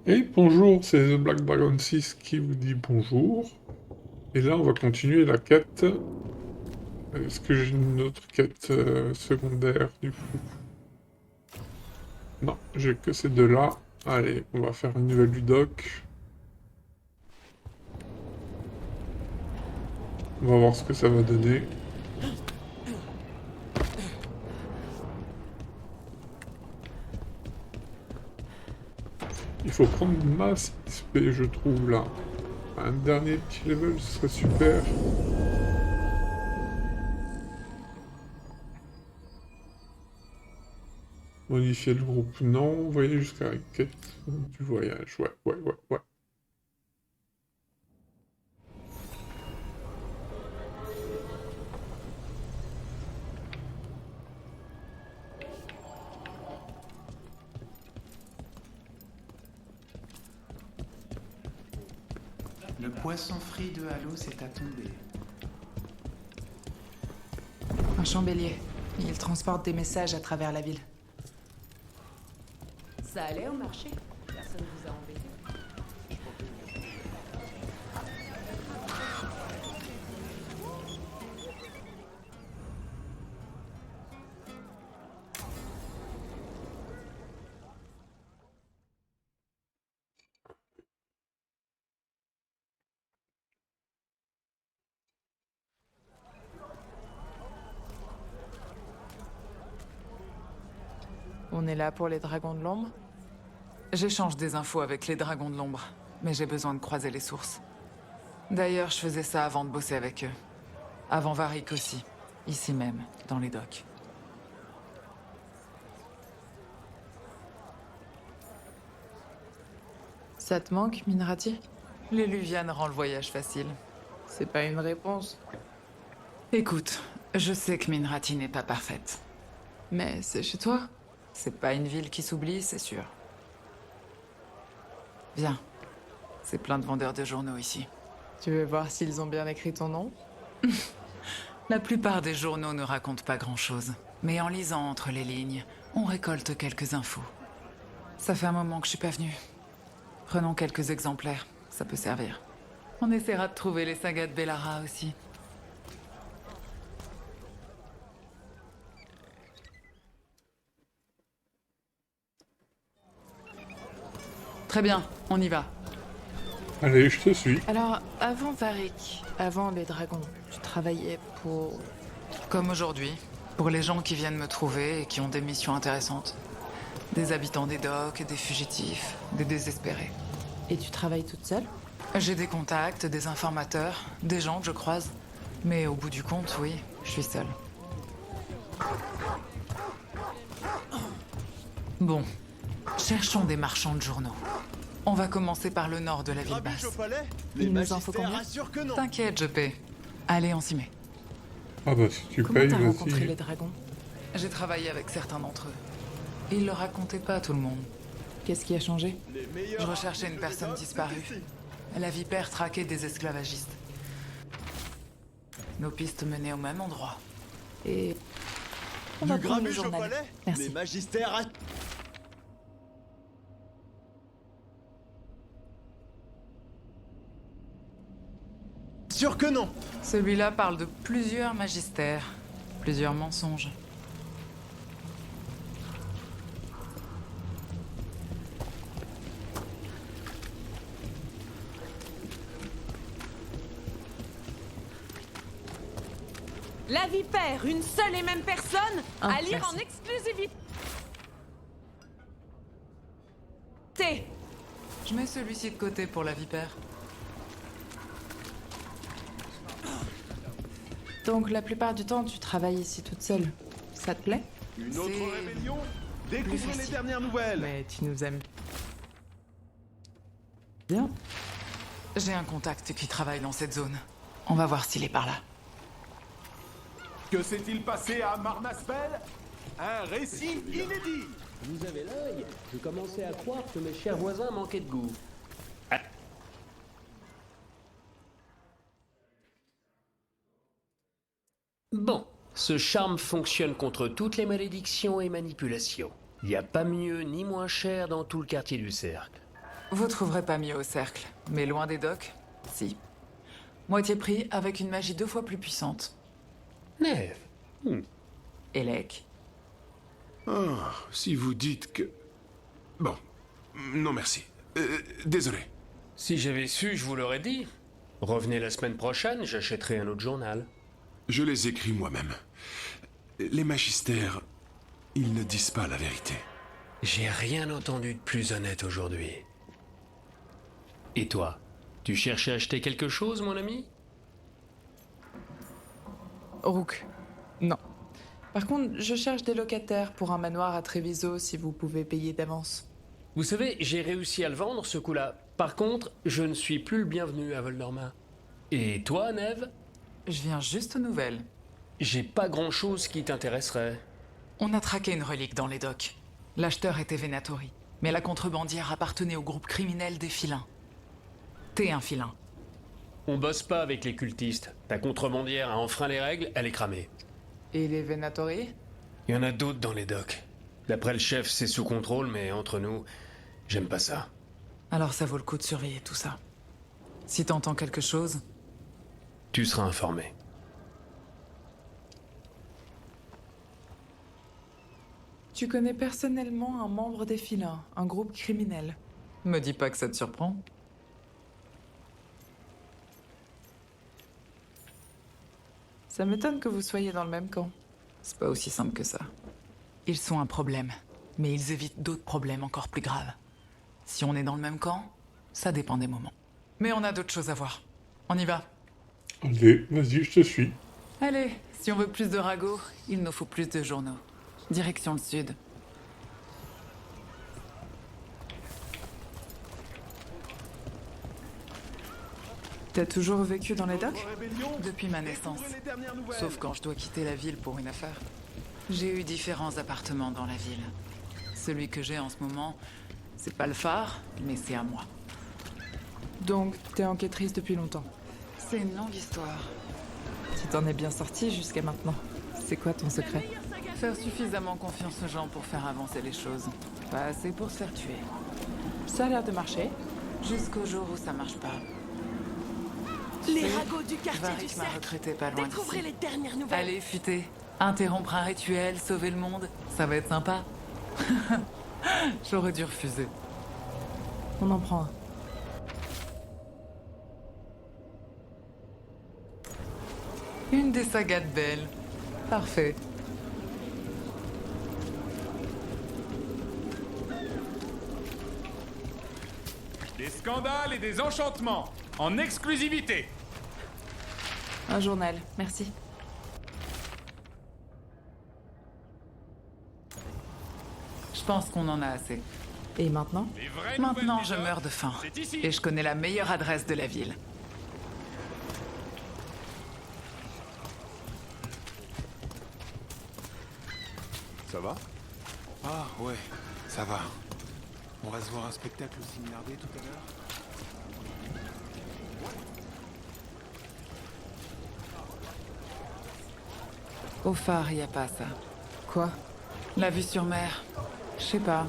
Et bonjour, c'est The Black Dragon 6 qui vous dit bonjour. Et là, on va continuer la quête. Est-ce que j'ai une autre quête secondaire du coup? Non, j'ai que ces deux-là. Allez, on va faire une nouvelle du doc. On va voir ce que ça va donner. Il faut prendre masse XP, je trouve, là. Un dernier petit level, ce serait super. Modifier le groupe, non. Voyez jusqu'à la quête du voyage. Ouais, ouais, ouais, ouais. Le poisson frit de Halo s'est à tomber. Un champ bélier. Il transporte des messages à travers la ville. Ça allait au marché. Personne vous a embêté. On est là pour les dragons de l'ombre? J'échange des infos avec les dragons de l'ombre, mais j'ai besoin de croiser les sources. D'ailleurs, je faisais ça avant de bosser avec eux. Avant Varric aussi. Ici même, dans les docks. Ça te manque, Minrati? Les Luvianes rend le voyage facile. C'est pas une réponse. Écoute, je sais que Minrati n'est pas parfaite. Mais c'est chez toi. C'est pas une ville qui s'oublie, c'est sûr. Viens. C'est plein de vendeurs de journaux ici. Tu veux voir s'ils ont bien écrit ton nom? La plupart des journaux ne racontent pas grand-chose. Mais en lisant entre les lignes, on récolte quelques infos. Ça fait un moment que je suis pas venue. Prenons quelques exemplaires, ça peut servir. On essaiera de trouver les sagas de Bellara aussi. Très bien, on y va. Allez, je te suis. Alors, avant Varric, avant les dragons, tu travaillais pour... Comme aujourd'hui, pour les gens qui viennent me trouver et qui ont des missions intéressantes. Des habitants des docks, des fugitifs, des désespérés. Et tu travailles toute seule? J'ai des contacts, des informateurs, des gens que je croise. Mais au bout du compte, oui, je suis seule. Bon, cherchons des marchands de journaux. On va commencer par le nord de la ville basse. Il nous en faut combien? T'inquiète, je paie. Allez, on s'y met. Ah bah si tu Comment payes, t'as rencontré vas-y. les dragons? J'ai travaillé avec certains d'entre eux. Ils le racontaient pas à tout le monde. Qu'est-ce qui a changé? Je recherchais une personne disparue. La vipère traquait des esclavagistes. Nos pistes menaient au même endroit. Et... On va prendre le journal. Merci. Les magistères à... Sûr que non. Celui-là parle de plusieurs magistères, plusieurs mensonges. La vipère, une seule et même personne, Ah, à lire merci. en exclusivité. Je mets celui-ci de côté pour la vipère. Donc la plupart du temps, tu travailles ici toute seule. Ça te plaît? Une autre C'est rébellion. plus Découvrez les facile. dernières nouvelles. Mais tu nous aimes bien. J'ai un contact qui travaille dans cette zone. On va voir s'il est par là. Que s'est-il passé à Marnaspel? Un récit inédit. Vous avez l'œil. Je commençais à croire que mes chers voisins manquaient de goût. Bon, ce charme fonctionne contre toutes les malédictions et manipulations. Il n'y a pas mieux ni moins cher dans tout le quartier du cercle. Vous trouverez pas mieux au cercle, mais loin des docks, si. Moitié prix avec une magie 2 fois plus puissante. Neve. Elec. Ah, si vous dites que... Bon. Non, merci. Désolé. Si j'avais su, je vous l'aurais dit. Revenez la semaine prochaine, j'achèterai un autre journal. Je les écris moi-même. Les magistères, ils ne disent pas la vérité. J'ai rien entendu de plus honnête aujourd'hui. Et toi, tu cherchais à acheter quelque chose, mon ami? Rook. Non. Par contre, je cherche des locataires pour un manoir à Treviso si vous pouvez payer d'avance. Vous savez, j'ai réussi à le vendre, ce coup-là. Par contre, je ne suis plus le bienvenu à Voldorma. Et toi, Neve? Je viens juste aux nouvelles. J'ai pas grand-chose qui t'intéresserait. On a traqué une relique dans les docks. L'acheteur était Venatori, mais la contrebandière appartenait au groupe criminel des filins. T'es un filin. On bosse pas avec les cultistes. Ta contrebandière a enfreint les règles, elle est cramée. Et les Venatori? Il y en a d'autres dans les docks. D'après le chef, c'est sous contrôle, mais entre nous, j'aime pas ça. Alors ça vaut le coup de surveiller tout ça. Si t'entends quelque chose, Tu seras informé. tu connais personnellement un membre des filins, un groupe criminel. Me dis pas que ça te surprend. Ça m'étonne que vous soyez dans le même camp. C'est pas aussi simple que ça. Ils sont un problème, mais ils évitent d'autres problèmes encore plus graves. Si on est dans le même camp, ça dépend des moments. Mais on a d'autres choses à voir. On y va. Allez, vas-y, je te suis. Allez, si on veut plus de ragots, il nous faut plus de journaux. Direction le sud. T'as toujours vécu dans les docks? Depuis ma naissance. Sauf quand je dois quitter la ville pour une affaire. J'ai eu différents appartements dans la ville. Celui que j'ai en ce moment, c'est pas le phare, mais c'est à moi. Donc, t'es enquêtrice depuis longtemps? C'est une longue histoire. Tu t'en es bien sortie jusqu'à maintenant. C'est quoi ton secret? Faire suffisamment confiance aux gens pour faire avancer les choses. Pas assez pour se faire tuer. Ça a l'air de marcher. Jusqu'au jour où ça marche pas. Les ragots du quartier du Varric m'a cercle. recruté pas loin Découvrez d'ici. les dernières nouvelles. Allez, futé. Interrompre un rituel, sauver le monde, ça va être sympa. J'aurais dû refuser. On en prend un. Une des sagas de Belle. Parfait. Des scandales et des enchantements, en exclusivité. Un journal, merci. Je pense qu'on en a assez. Et maintenant? Les vraies Maintenant, nouvelles je des meurs hommes, de faim. c'est ici. Et je connais la meilleure adresse de la ville. Ça va? Ah, ouais, ça va. On va se voir un spectacle au Cinéardé tout à l'heure? Au phare, y a pas ça. Quoi? La vue sur mer. Je sais pas.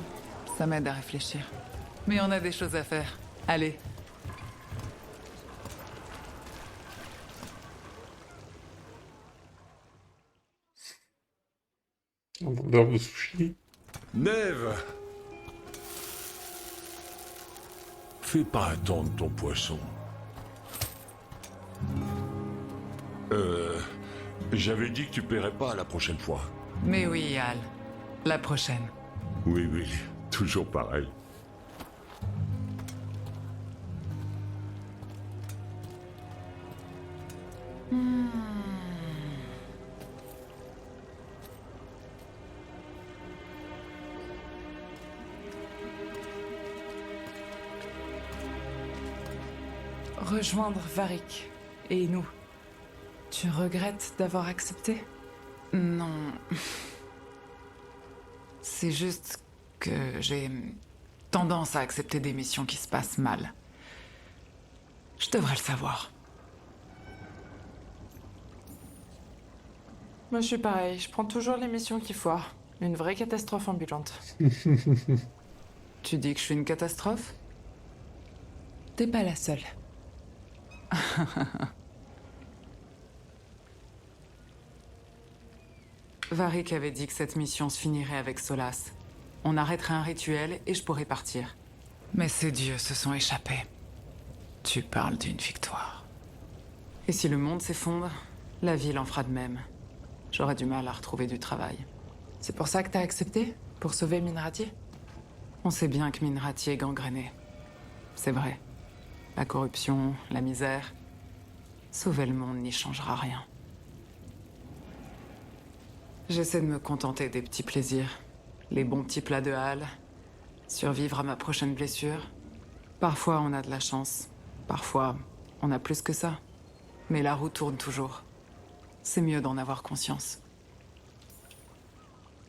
Ça m'aide à réfléchir. Mais on a des choses à faire. Allez. Un vendeur de sushi. Neve! Fais pas attendre ton poisson. J'avais dit que tu paierais pas la prochaine fois. Mais oui, Al. La prochaine. Oui, oui, toujours pareil. Rejoindre Varric. Et nous. Tu regrettes d'avoir accepté? Non. C'est juste que j'ai tendance à accepter des missions qui se passent mal. Je devrais le savoir. Moi, je suis pareil. Je prends toujours les missions qui foirent. Une vraie catastrophe ambulante. Tu dis que je suis une catastrophe? T'es pas la seule. Varric avait dit que cette mission se finirait avec Solas. On arrêterait un rituel et je pourrais partir. Mais ces dieux se sont échappés. Tu parles d'une victoire. Et si le monde s'effondre, la ville en fera de même. J'aurai du mal à retrouver du travail. C'est pour ça que t'as accepté? Pour sauver Minrati? On sait bien que Minrati est gangréné. C'est vrai. La corruption, la misère. Sauver le monde n'y changera rien. J'essaie de me contenter des petits plaisirs. Les bons petits plats de halle. Survivre à ma prochaine blessure. Parfois on a de la chance. Parfois on a plus que ça. Mais la roue tourne toujours. C'est mieux d'en avoir conscience.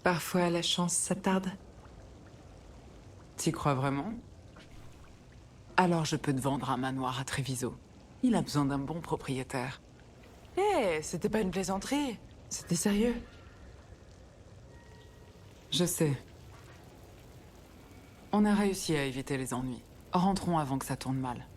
Parfois la chance s'attarde. T'y crois vraiment? Alors je peux te vendre un manoir à Treviso. Il a besoin d'un bon propriétaire. Hé, c'était pas une plaisanterie. C'était sérieux. Je sais. On a réussi à éviter les ennuis. Rentrons avant que ça tourne mal.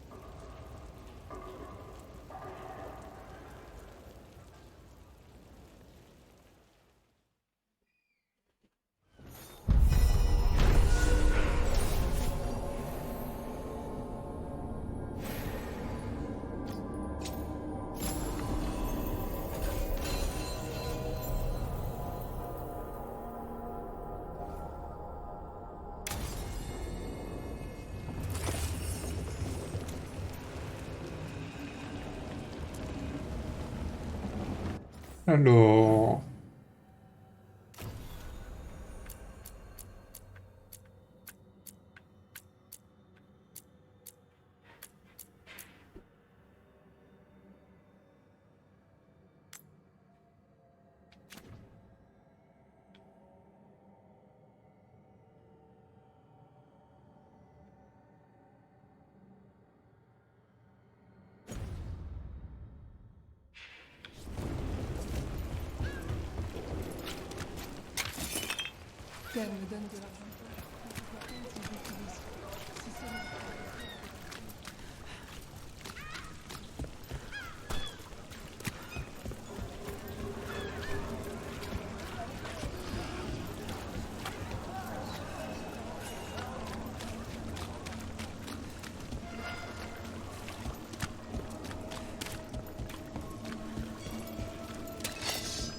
Alors...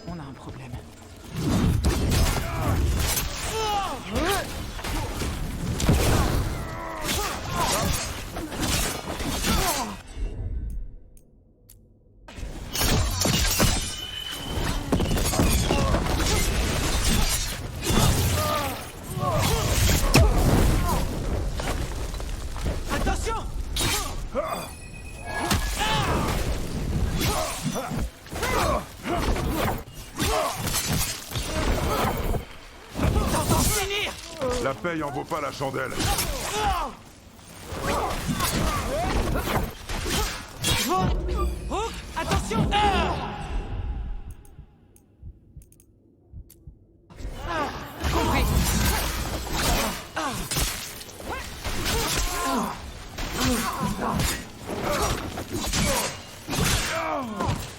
On a un problème. La paye en vaut pas la chandelle. Hook, attention. Compris.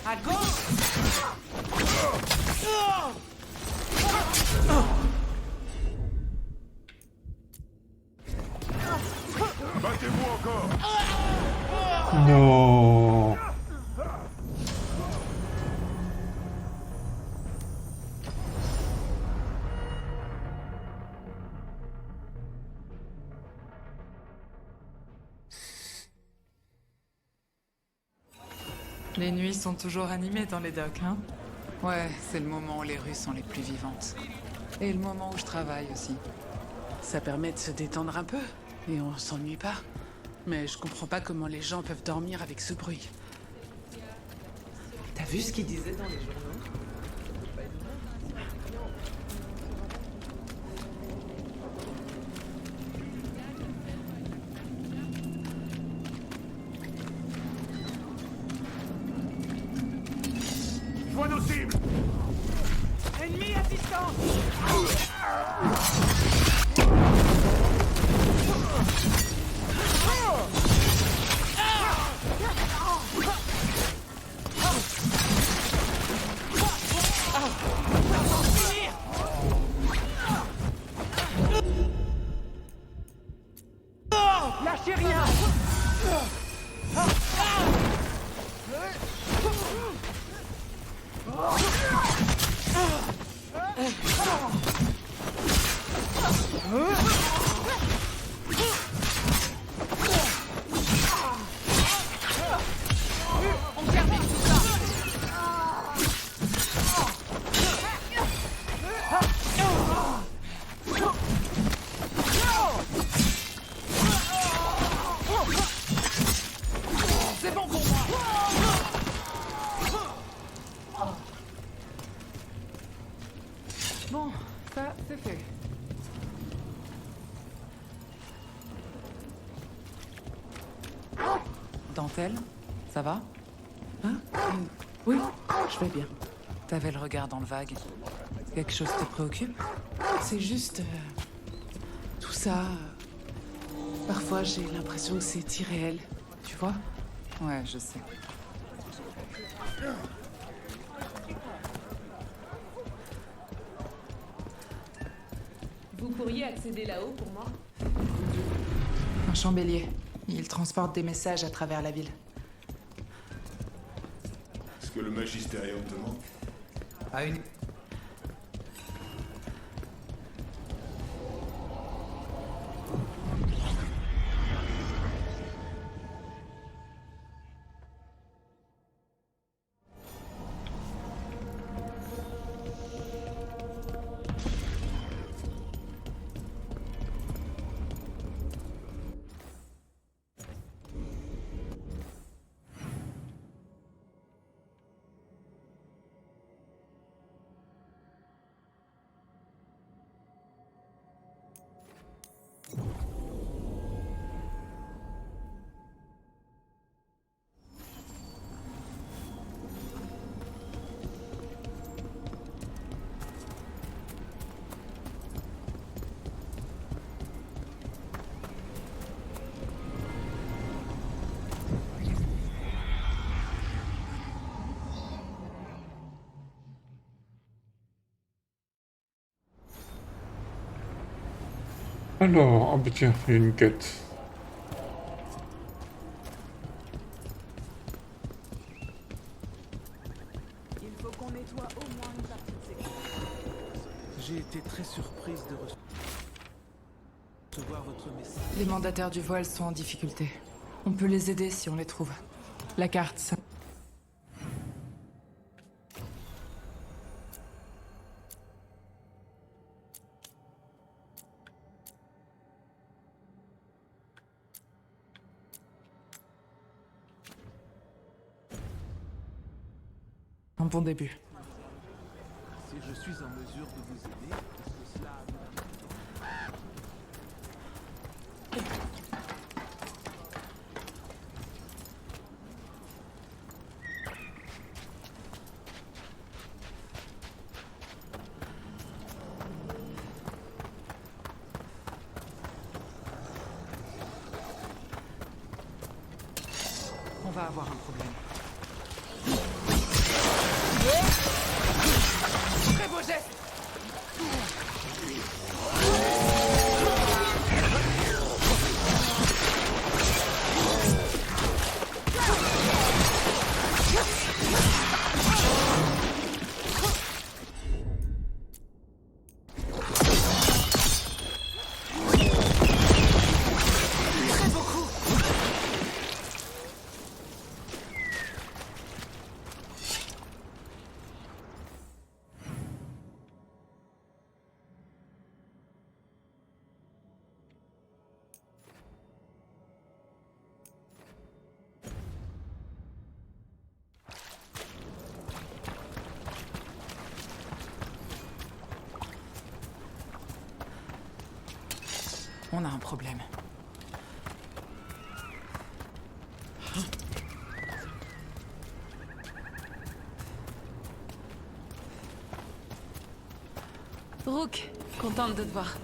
À gauche. Battez-vous encore. Non. Les nuits sont toujours animées dans les docks, hein? Ouais, c'est le moment où les rues sont les plus vivantes. Et le moment où je travaille aussi. Ça permet de se détendre un peu, et on s'ennuie pas. Mais je comprends pas comment les gens peuvent dormir avec ce bruit. T'as vu ce qu'ils disaient dans les journaux? Je vois nos cibles. Ennemi à distance. Lâchez rien. On termine tout ça. C'est bon pour moi. Bon, ça, c'est fait. Dentelle, ça va? Hein? Oui, je vais bien. T'avais le regard dans le vague. Quelque chose te préoccupe? C'est juste... tout ça... parfois, j'ai l'impression que c'est irréel. Tu vois? Ouais, je sais. Vous pourriez accéder là-haut pour moi? Un chambélier. Il transporte des messages à travers la ville. Est-ce que le magistérium te manque? À une... Alors, ah bah tiens, il y a une quête. Il faut qu'on nettoie au moins une partie de ces clés. J'ai été très surprise de recevoir votre message. Les mandataires du voile sont en difficulté. On peut les aider si on les trouve. La carte, ça... Un bon début. Si je suis en mesure de vous aider, est-ce que cela... On va avoir un problème. Très beau geste. On a un problème. Rook, contente de te voir.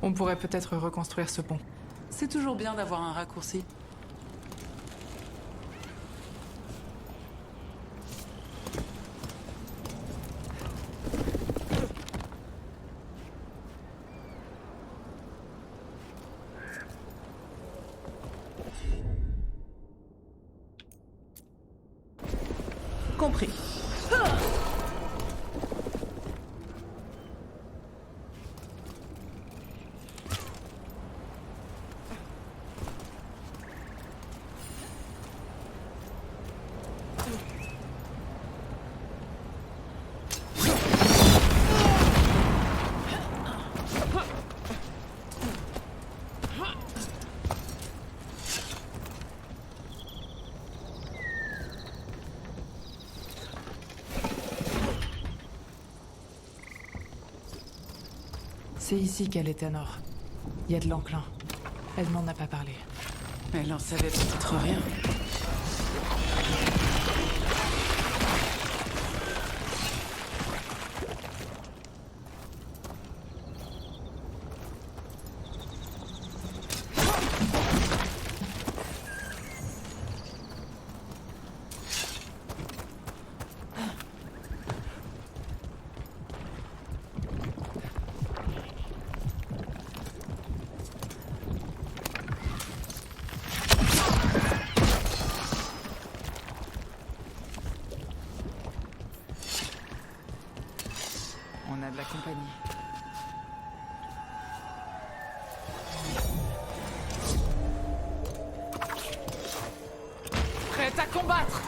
On pourrait peut-être reconstruire ce pont. C'est toujours bien d'avoir un raccourci. Compris. C'est ici qu'elle est, Tanor. Il y a de l'enclin. Elle m'en a pas parlé. Elle en savait peut-être rien. On a de la compagnie. Prête à combattre.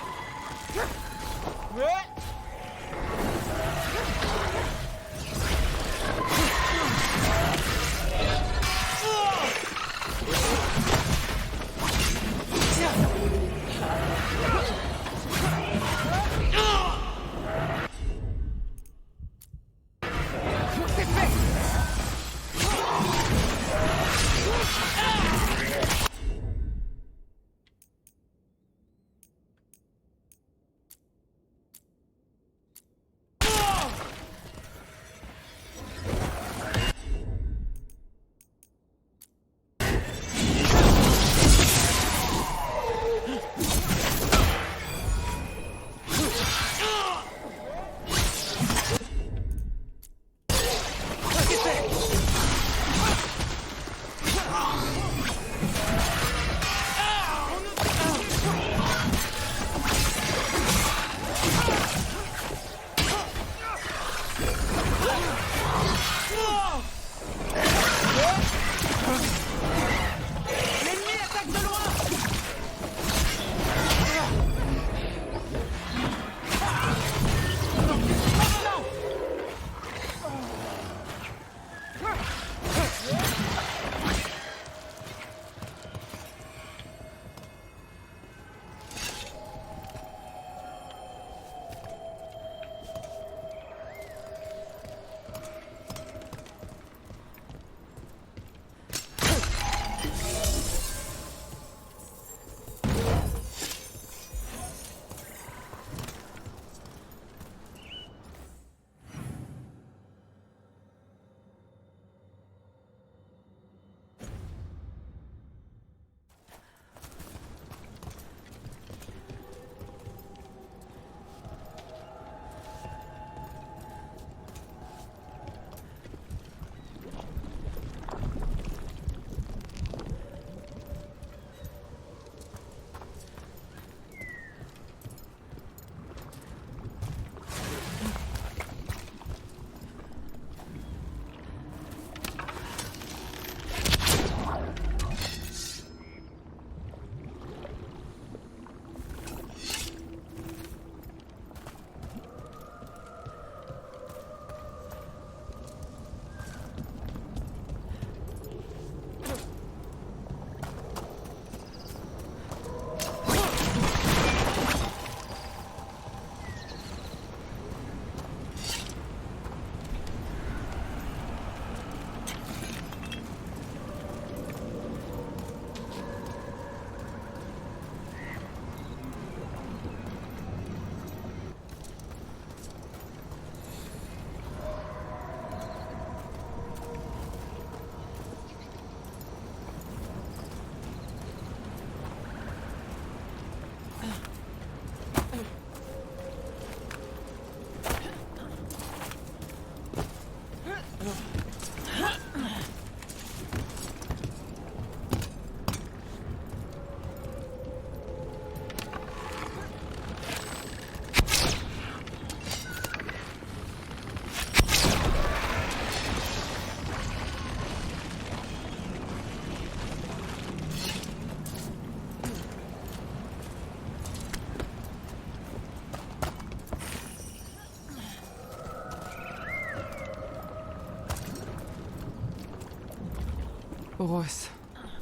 Ross,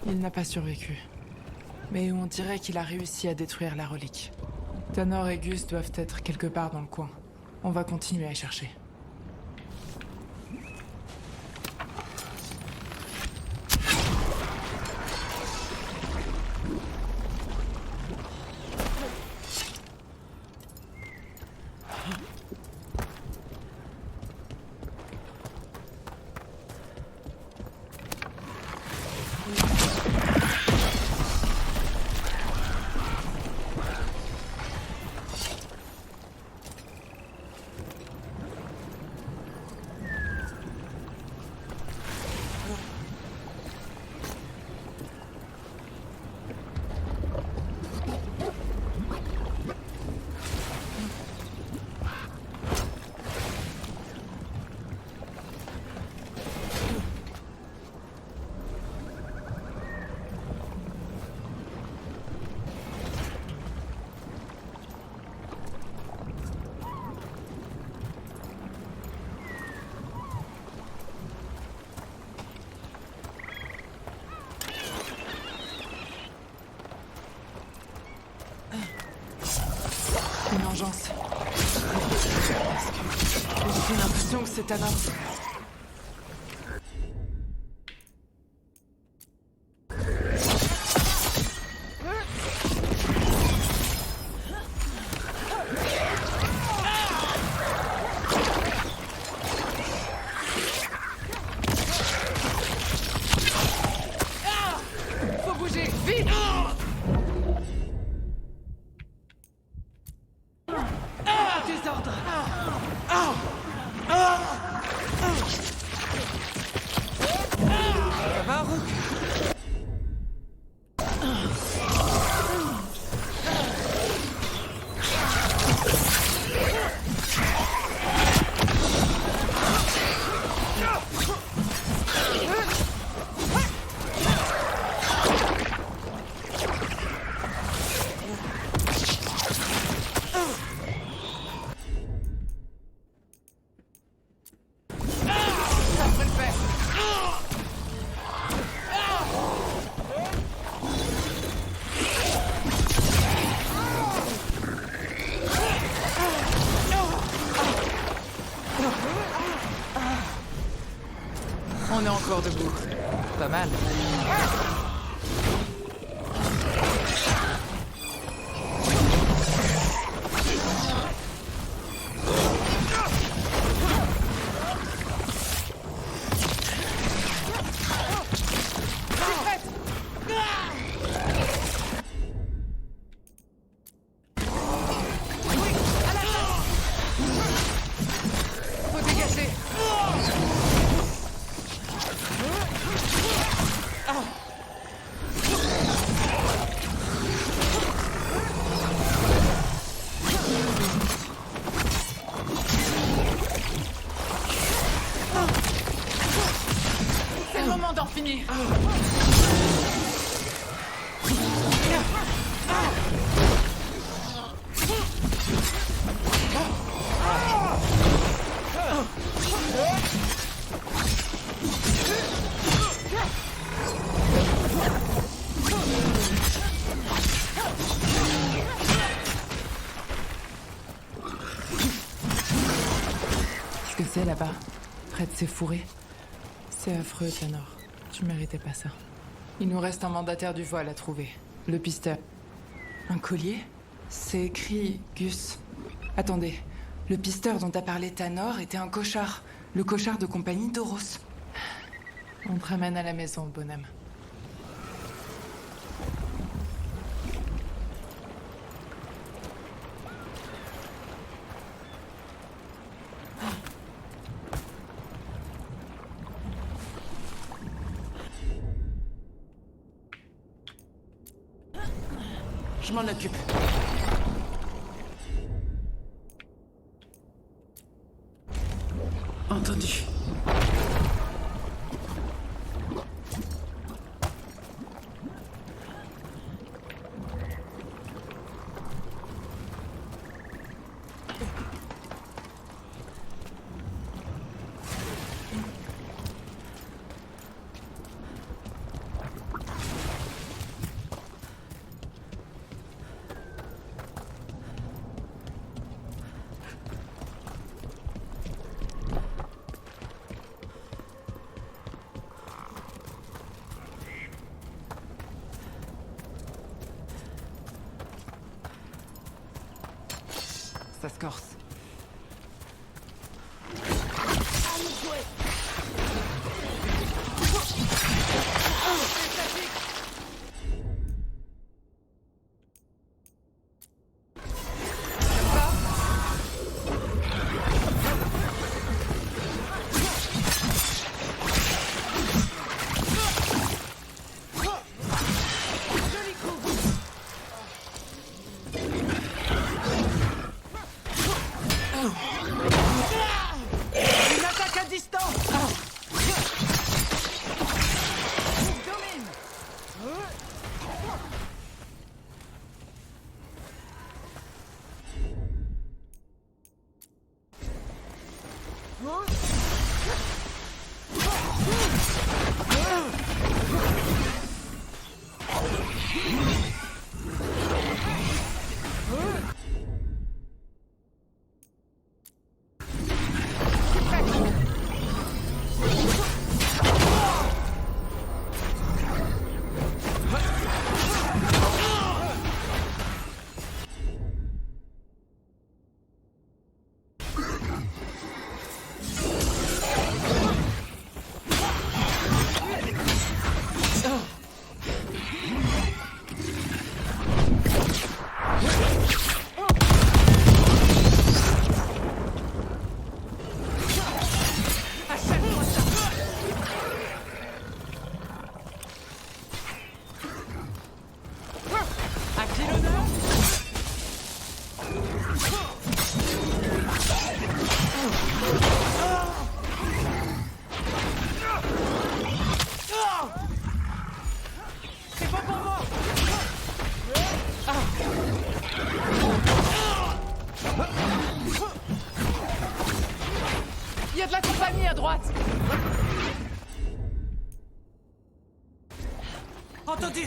il n'a pas survécu. Mais on dirait qu'il a réussi à détruire la relique. Tanor et Gus doivent être quelque part dans le coin. On va continuer à chercher. Une vengeance. J'ai l'impression que c'est Tanor. Faut bouger, vite! Désordre! Ça va, Rook? Ça devrait le faire! On est encore debout. Pas mal. Faut dégager! C'est le moment d'en finir. Qu'est-ce que c'est là-bas? Près de ces fourrés? C'est affreux, Tanor. Tu méritais pas ça. Il nous reste un mandataire du voile à trouver. Le pisteur. Un collier? C'est écrit Gus. Attendez. Le pisteur dont a parlé Tanor était un cochard. Le cochard de compagnie d'Oros. On te ramène à la maison, bonhomme. Je m'en occupe. Entendu. ça se corse. Une attaque à distance. À qui l'honneur? C'est pas pour moi. Il y a de la compagnie à droite. Entendu.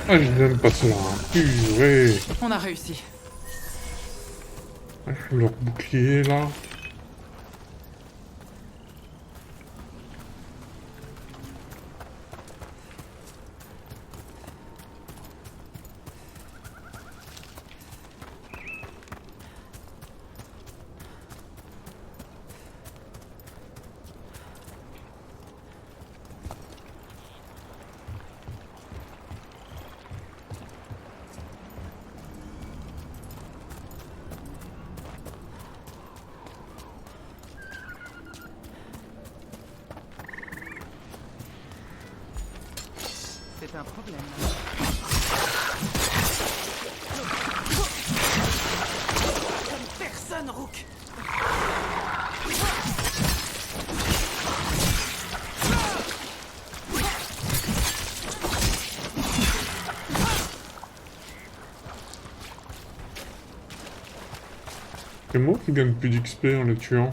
Ah, je n'aime pas cela. Purée. On a réussi. Leur bouclier, là. C'est un problème. Personne, Rook. C'est moi qui gagne plus d'XP en les tuant.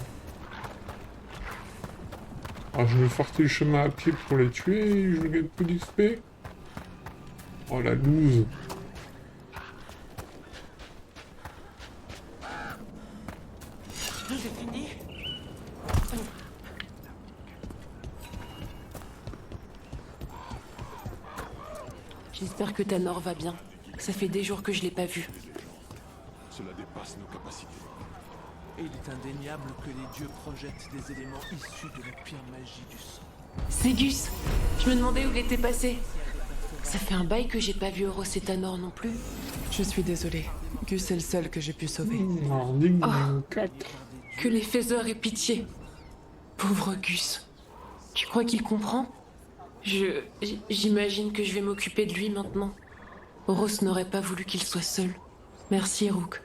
Ah, je vais forcer le chemin à pied pour les tuer et je gagne plus d'XP. Oh la loose. C'est fini. J'espère que Tanor va bien. Ça fait des jours que je l'ai pas vu. Cela dépasse nos capacités. Et il est indéniable que les dieux projettent des éléments issus de la pire magie du sang. C'est Gus. Je me demandais où il était passé. Ça fait un bail que j'ai pas vu Euros et Tanor non plus. Je suis désolée. Gus est le seul que j'ai pu sauver. Mardi, Oh. 4. Que les faiseurs aient pitié. Pauvre Gus. Tu crois qu'il comprend? J'imagine que je vais m'occuper de lui maintenant. Euros n'aurait pas voulu qu'il soit seul. Merci, Rook.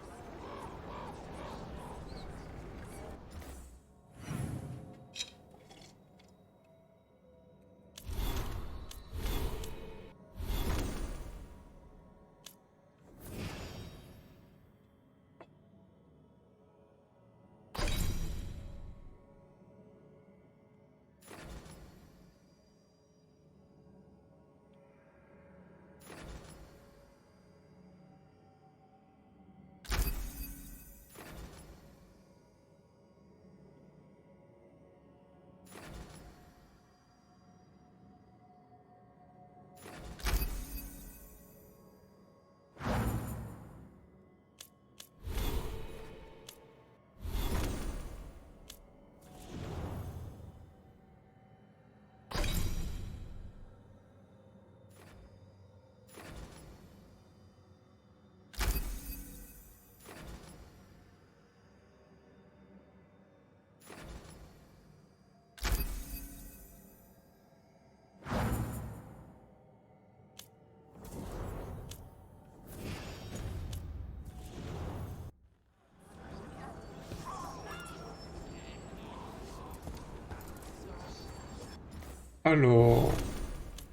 Alors,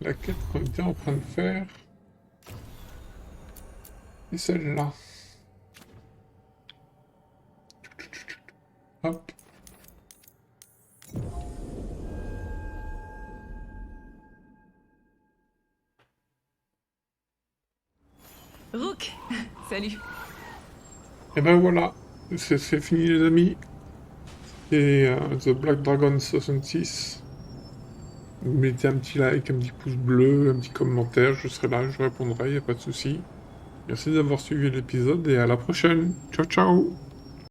la quête qu'on était en train de faire, c'est celle-là. Hop. Rook, salut. Et ben voilà, c'est fini les amis. Et The Black Dragon 66. Vous mettez un petit like, un petit pouce bleu, un petit commentaire, je serai là, je répondrai, y a pas de souci. Merci d'avoir suivi l'épisode et à la prochaine. Ciao ciao.